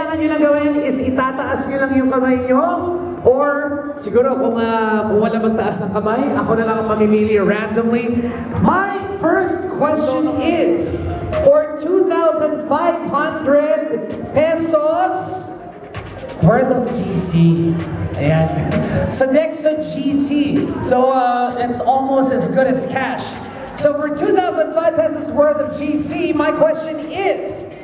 kailangan nyo lang gawin is itataas nyo lang yung kamay nyo. Or siguro kung wala magtaas ng kamay, ako na lang ang mamimili randomly. My first question is, for 2,500 pesos worth of GC. Ayan. So next to GC. So it's almost as good as cash. So for 2,005 pesos worth of GC, my question is,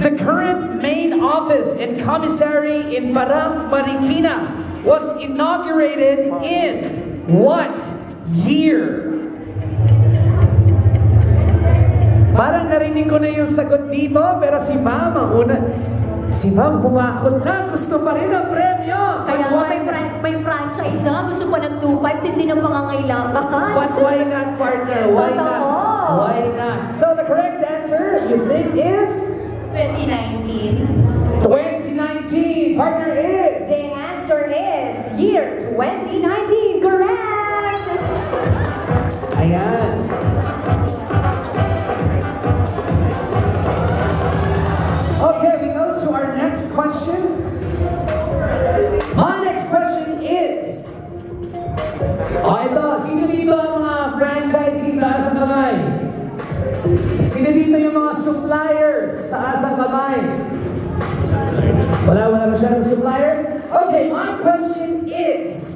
the current main office and commissary in Barang Marikina was inaugurated in what year? Parang narinig ko na yung sagot dito, pero si Ma'am ang una. Si Ma'am humakot na, gusto pa rin ang premyo. Kaya may franchise na, gusto pa ng 2.5, hindi na pangangailangan. But why not, partner? Why not? Why not? So the correct answer, you think is? 2019. 2019. Partner is? The answer is year 2019. Correct! Ayan. Okay, we go to our next question. My next question is, ito, sino dito ang mga franchisee taas ang kamay? Sino dito yung mga suppliers taas ang kamay? Wala masyadong suppliers? Okay, my question is,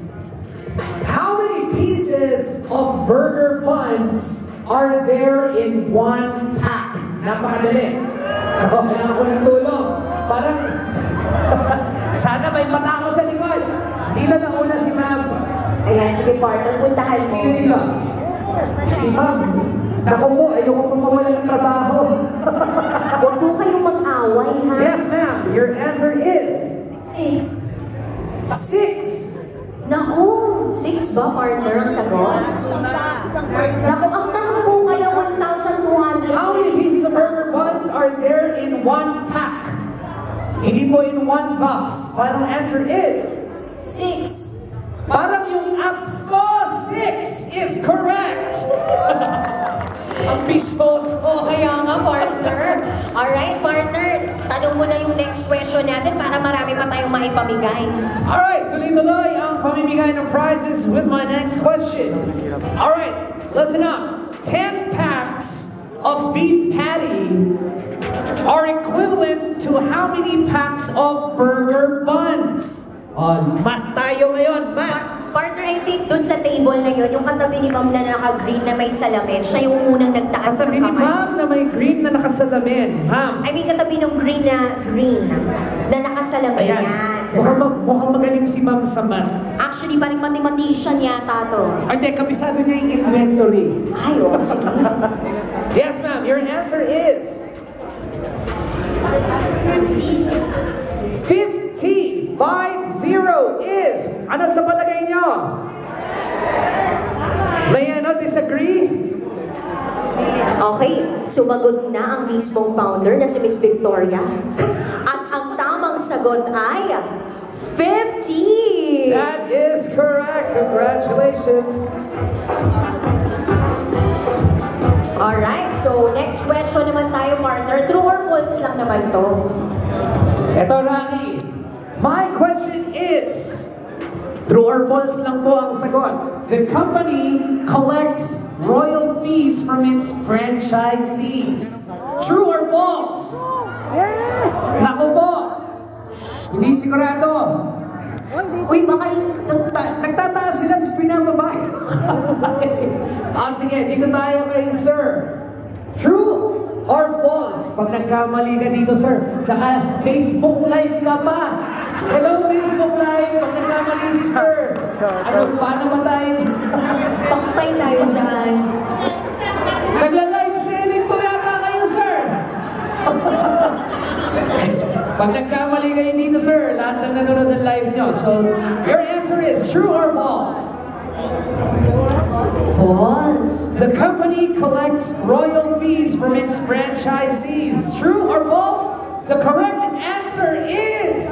how many pieces of burger buns are there in one pack? Napakadali. Ako, kailangan ko ng tulong. Parang, sana may mata ako sa likod. Hindi na nauna si Ma'am. Ayan, sige partner, puntahan mo. Sino dito? Si Ma'am. Naku po, ayoko po mawala ng trabaho. Huwag po kayong mag-away, ha? Yes, ma'am. Your answer is? 6. 6. Naku, 6 ba partner ang sagot? Naku, ang tanong po kaya 1,200. How many pieces of burger buns are there in one pack? Hindi po in one box. Final answer is? 6. Parang yung apps ko, 6 is correct. Ang fishballs ko. Kaya nga, partner. Alright, partner. Tanong mo na yung next question natin para marami pa tayong maipamigay. Alright, tuloy-tuloy ang pamimigay ng prizes with my next question. Alright, listen up. 10 packs of beef patty are equivalent to how many packs of burger buns? Math tayo ngayon, math. Partner, I think dun sa table na yun, yung katabi ni Ma'am na naka-green na may salamin, siya yung unang nagtaas ng Katabi ni kamay. Ma'am na may green na nakasalamin. Ma'am. I mean, katabi ng green na nakasalamin. Ayan. Yan. Mukhang magaling si Ma'am sa math. Actually, parang mathematician yata to. Hindi, kabisado niya yung inventory. Ay, oh, sige. Yes, ma'am. Your answer is? 50. 50 is. Ano sa palagay nyo? May disagree? Okay, sumagot na ang mismong founder na si Miss Victoria. At ang tamang sagot ay 50! That is correct. Congratulations. Alright, so next question naman tayo, partner. True or false lang naman to? Ito, Rani. My question is, true or false lang po ang sagot. The company collects royal fees from its franchisees. True or false? Yes! Naku po, hindi sigurado. Uy, baka Nagtataas sila, tapos pinababa. Sige, dito tayo kay sir. True or false? Pag nagkamali ka dito, sir, naka-Facebook live ka pa. Hello, Facebook live. Pag nagkamali si sir, paano ba tayo? paktay tayo dyan. Nagla-live selling po yata kayo, sir. Pag nagkamali kayo dito, sir, lahat ng nanonood ng live nyo. So, your answer is true or false? False. The company collects royal fees from its franchisees. True or false? The correct answer is